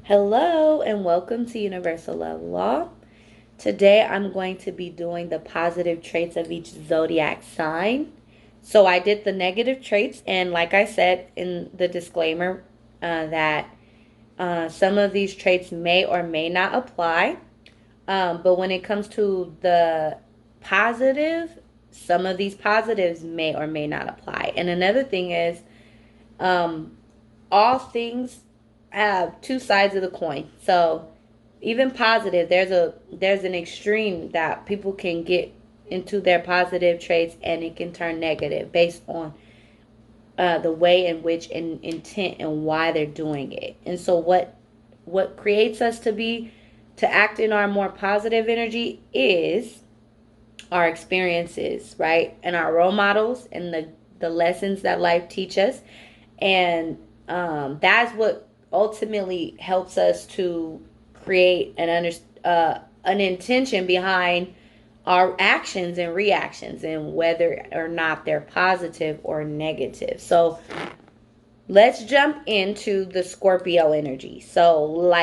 Hello and welcome to Universal Love Law. Today I'm going to be doing the positive traits of each zodiac sign. So I did the negative traits, and like I said in the disclaimer, that some of these traits may or may not apply. But when it comes to the positive, some of these positives may or may not apply. And another thing is, um, all things have two sides of the coin. So even positive, there's an extreme that people can get into their positive traits, and it can turn negative based on the way in which and intent and why they're doing it. And so what creates us to act in our more positive energy is our experiences, right? And our role models and the lessons that life teach us. And that's what ultimately helps us to create an intention behind our actions and reactions, and whether or not they're positive or negative. So let's jump into the Scorpio energy. So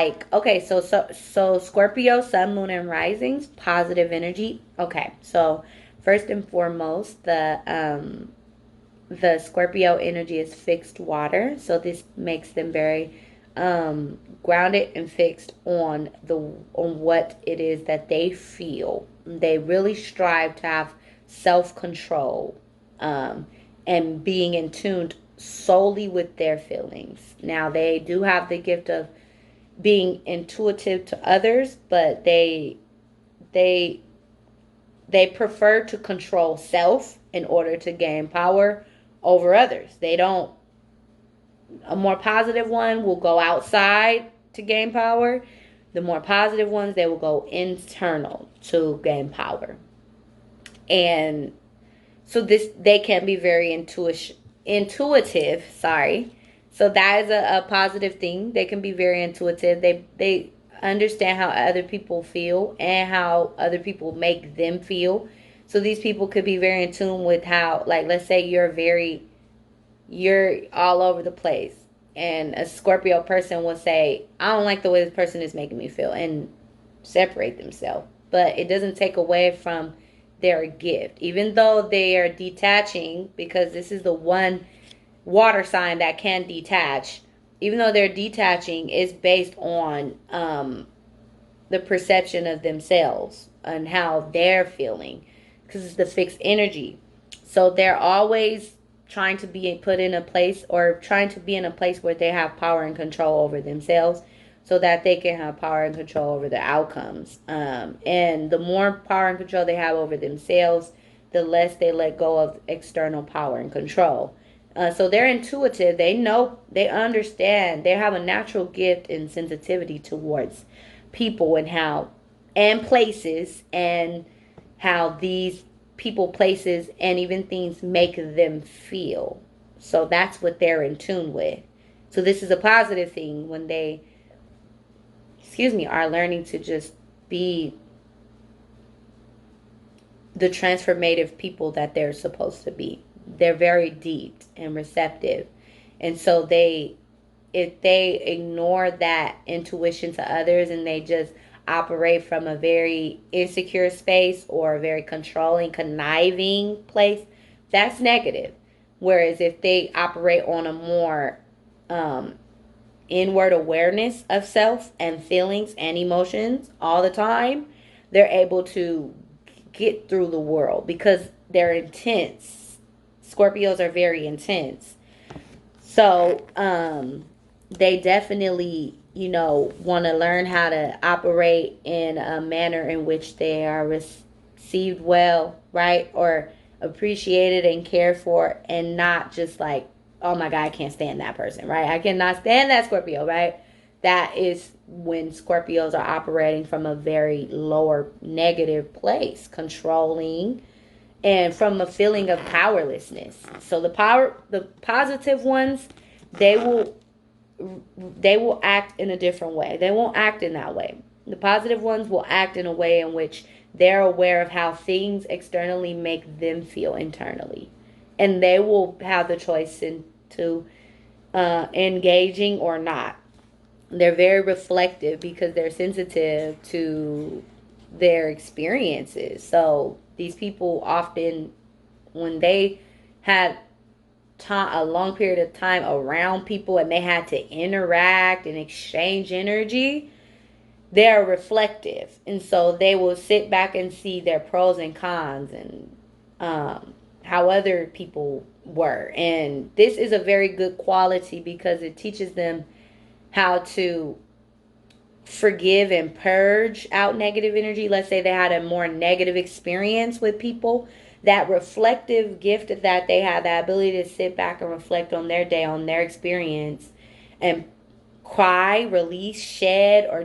so Scorpio, sun, moon, and risings, positive energy. Okay, so first and foremost, the Scorpio energy is fixed water, so this makes them very grounded and fixed on what it is that they feel. They really strive to have self control, and being in tune solely with their feelings. Now they do have the gift of being intuitive to others, but they they prefer to control self in order to gain power over others. They don't A more positive one will go outside to gain power. The more positive ones, they will go internal to gain power. And so this they can be very intuitive, sorry. So that is a positive thing. They can be very intuitive. They understand how other people feel and how other people make them feel. So these people could be very in tune with how, like, let's say you're all over the place, and a Scorpio person will say, I don't like the way this person is making me feel, and separate themselves. But it doesn't take away from their gift, even though they are detaching, because this is the one water sign that can detach. Even though they're detaching, it's based on the perception of themselves and how they're feeling, because it's the fixed energy. So they're always trying to be put in a place, or trying to be in a place where they have power and control over themselves, so that they can have power and control over the outcomes. And the more power and control they have over themselves, the less they let go of external power and control. So they're intuitive. They know, they understand. They have a natural gift and sensitivity towards people and places, and how these people, places, and even things make them feel. So that's what they're in tune with. So this is a positive thing when they, are learning to just be the transformative people that they're supposed to be. They're very deep and receptive. And so if they ignore that intuition to others, and they just operate from a very insecure space or a very controlling, conniving place, that's negative. Whereas if they operate on a more inward awareness of self and feelings and emotions all the time, they're able to get through the world because they're intense. Scorpios are very intense. So, they definitely, want to learn how to operate in a manner in which they are received well, right? Or appreciated and cared for, and not just like, oh my God, I can't stand that person, right? I cannot stand that Scorpio, right? That is when Scorpios are operating from a very lower negative place, controlling, and from a feeling of powerlessness. So the positive ones, they will they will act in a different way. They won't act in that way. The positive ones will act in a way in which they're aware of how things externally make them feel internally, and they will have the choice into engaging or not. They're very reflective because they're sensitive to their experiences. So these people often, when they had a long period of time around people and they had to interact and exchange energy, they're reflective. And so they will sit back and see their pros and cons and how other people were. And this is a very good quality because it teaches them how to forgive and purge out negative energy. Let's say they had a more negative experience with people. That reflective gift that they had, that ability to sit back and reflect on their day, on their experience, and cry, release, shed, or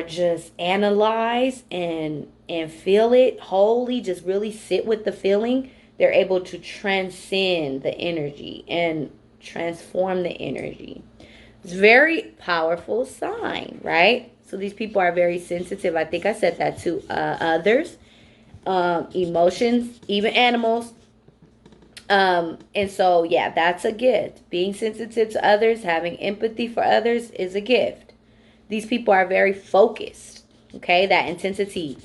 just analyze and feel it wholly, just really sit with the feeling. They're able to transcend the energy and transform the energy. It's a very powerful sign, right? So these people are very sensitive. I think I said that to others, emotions, even animals. And so, yeah, that's a gift. Being sensitive to others, having empathy for others is a gift. These people are very focused. Okay, that intensity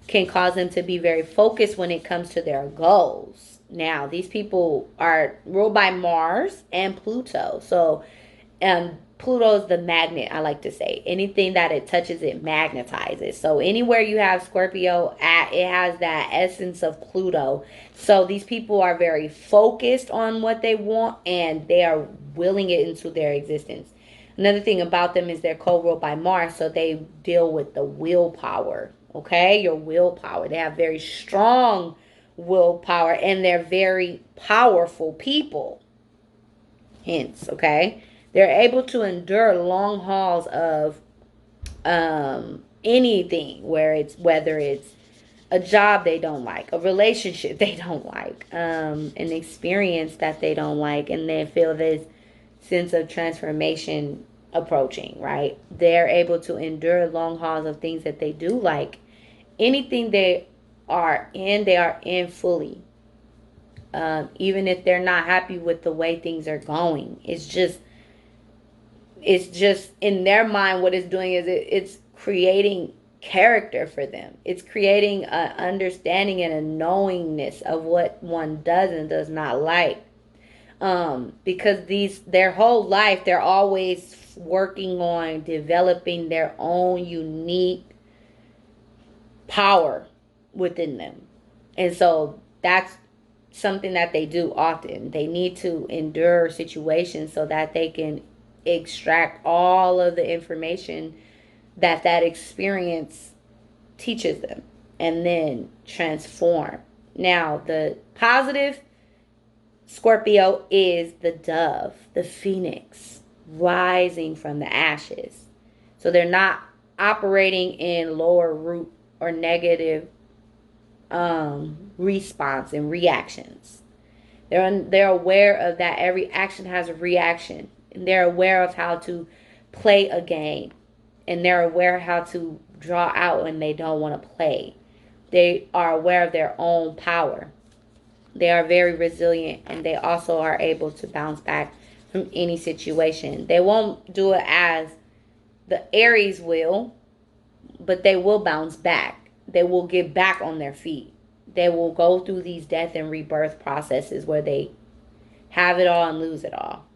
can cause them to be very focused when it comes to their goals. Now, these people are ruled by Mars and Pluto. So, Pluto's the magnet, I like to say. Anything that it touches, it magnetizes. So anywhere you have Scorpio at, it has that essence of Pluto. So these people are very focused on what they want and they are willing it into their existence. Another thing about them is they're co-ruled by Mars, so they deal with the willpower. Okay, your willpower. They have very strong willpower and they're very powerful people. Hence, okay, they're able to endure long hauls of anything, whether it's a job they don't like, a relationship they don't like, an experience that they don't like, and they feel this sense of transformation approaching, right? They're able to endure long hauls of things that they do like. Anything they are in fully. Even if they're not happy with the way things are going, it's just in their mind what it's doing is it's creating character for them. It's creating an understanding and a knowingness of what one does and does not like. Because their whole life they're always working on developing their own unique power within them. And so that's something that they do often. They need to endure situations so that they can extract all of the information that experience teaches them and then transform. Now, the positive Scorpio is the dove, the phoenix, rising from the ashes. So they're not operating in lower root or negative response and reactions. They're aware of that every action has a reaction, and they're aware of how to play a game, and they're aware how to draw out when they don't want to play. They are aware of their own power. They are very resilient, and they also are able to bounce back from any situation. They won't do it as the Aries will, but they will bounce back. They will get back on their feet. They will go through these death and rebirth processes where they have it all and lose it all.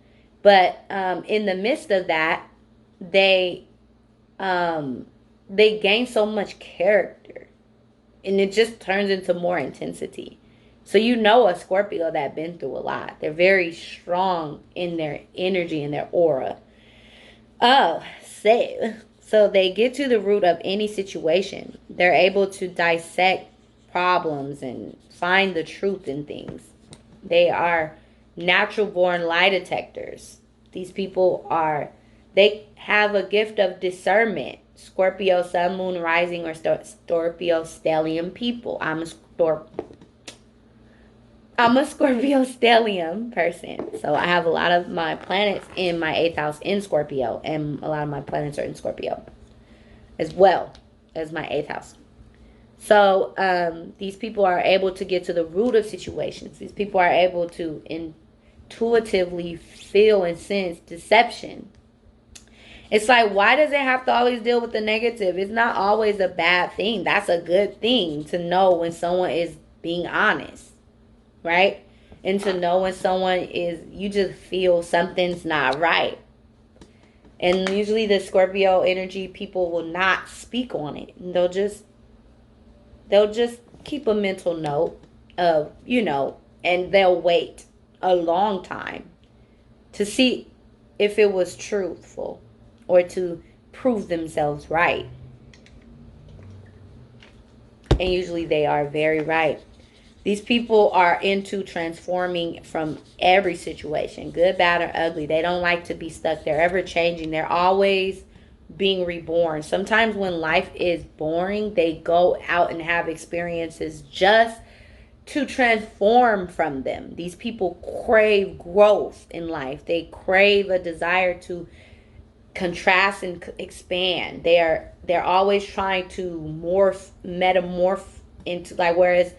But in the midst of that, they gain so much character, and it just turns into more intensity. So you know a Scorpio that been through a lot. They're very strong in their energy and their aura. Oh, so they get to the root of any situation. They're able to dissect problems and find the truth in things. They are natural born lie detectors. These people they have a gift of discernment. Scorpio, Sun, Moon, Rising, or Scorpio stellium people. I'm a Scorpio stellium person. So I have a lot of my planets in my 8th house in Scorpio. And a lot of my planets are in Scorpio as well as my 8th house. So these people are able to get to the root of situations. These people are able to intuitively feel and sense deception. It's like, why does it have to always deal with the negative? It's not always a bad thing. That's a good thing to know when someone is being honest, right? And to know when someone is, you just feel something's not right. And usually the Scorpio energy people will not speak on it. They'll just keep a mental note of, and they'll wait a long time to see if it was truthful or to prove themselves right. And usually they are very right. These people are into transforming from every situation, good, bad, or ugly. They don't like to be stuck. They're ever changing. They're always being reborn. Sometimes when life is boring, they go out and have experiences just to transform from them. These people crave growth in life. They crave a desire to contrast and expand. They're always trying to metamorph into, like, whereas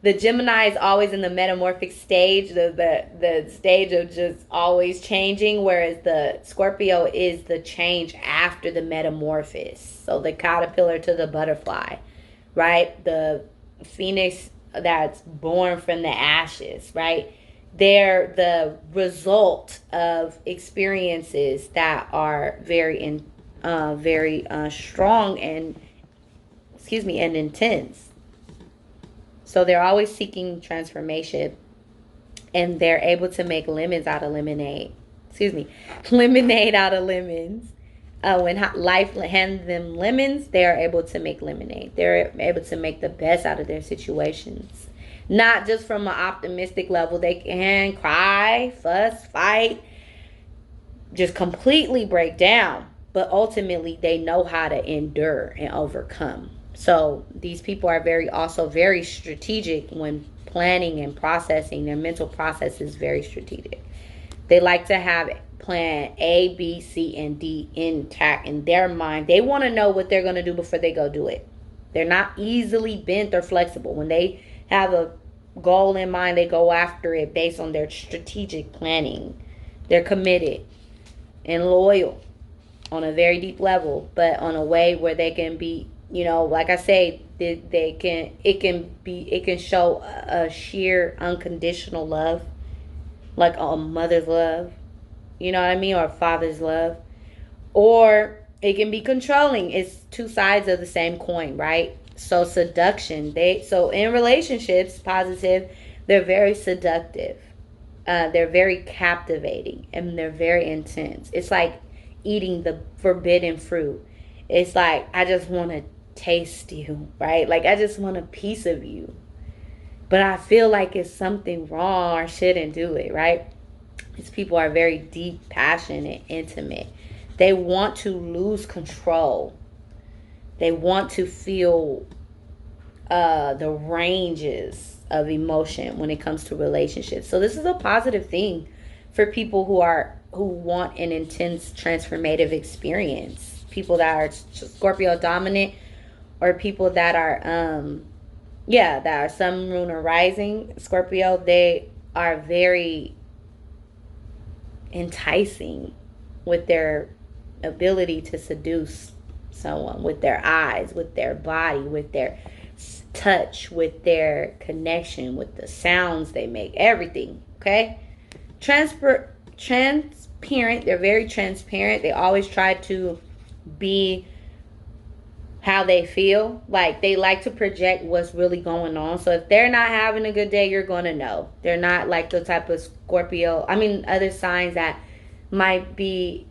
the Gemini is always in the metamorphic stage, the stage of just always changing, whereas the Scorpio is the change after the metamorphosis. So the caterpillar to the butterfly, right? The phoenix that's born from the ashes, right? They're the result of experiences that are very strong and, and intense. So they're always seeking transformation, and they're able to make lemons out of lemonade. Lemonade out of lemons. When life hands them lemons, they are able to make lemonade. They're able to make the best out of their situations. Not just from an optimistic level. They can cry, fuss, fight, just completely break down. But ultimately, they know how to endure and overcome. So these people are also very strategic when planning and processing. Their mental process is very strategic. They like to have plan A, B, C, and D intact in their mind. They want to know what they're going to do before they go do it. They're not easily bent or flexible. When they have a goal in mind, they go after it based on their strategic planning. They're committed and loyal on a very deep level, but on a way where they can be, like I say, it can show a sheer unconditional love, like a mother's love, you know what I mean, or a father's love, or it can be controlling. It's two sides of the same coin, right? So seduction, so in relationships, positive, they're very seductive, they're very captivating, and they're very intense. It's like eating the forbidden fruit. It's like, I just want to taste you, right? Like, I just want a piece of you, but I feel like it's something wrong or shouldn't do it, right? These people are very deep, passionate, intimate. They want to lose control. They want to feel the ranges of emotion when it comes to relationships. So this is a positive thing for people who want an intense transformative experience. People that are Scorpio dominant, or people that are that are sun, moon, or rising Scorpio. They are very enticing with their ability to seduce someone, with their eyes, with their body, with their touch, with their connection, with the sounds they make, everything. Okay. Transparent. They're very transparent. They always try to be how they feel. Like, they like to project what's really going on. So if they're not having a good day, you're going to know. They're not like the type of Scorpio, other signs that might be,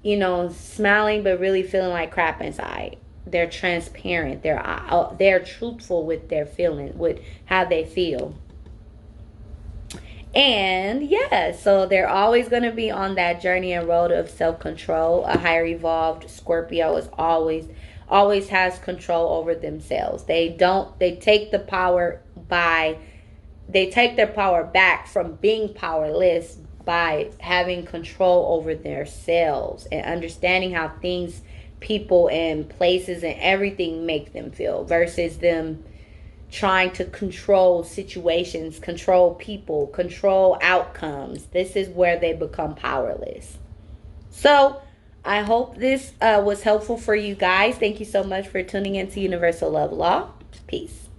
smiling but really feeling like crap inside. They're transparent. They're truthful with their feelings, with how they feel. And yeah, so they're always going to be on that journey and road of self-control. A higher evolved Scorpio is always has control over themselves. They take their power back from being powerless by having control over themselves and understanding how things, people, and places and everything make them feel, versus them trying to control situations, control people, control outcomes. This is where they become powerless. So I hope this was helpful for you guys. Thank you so much for tuning into Universal Love Law. Peace.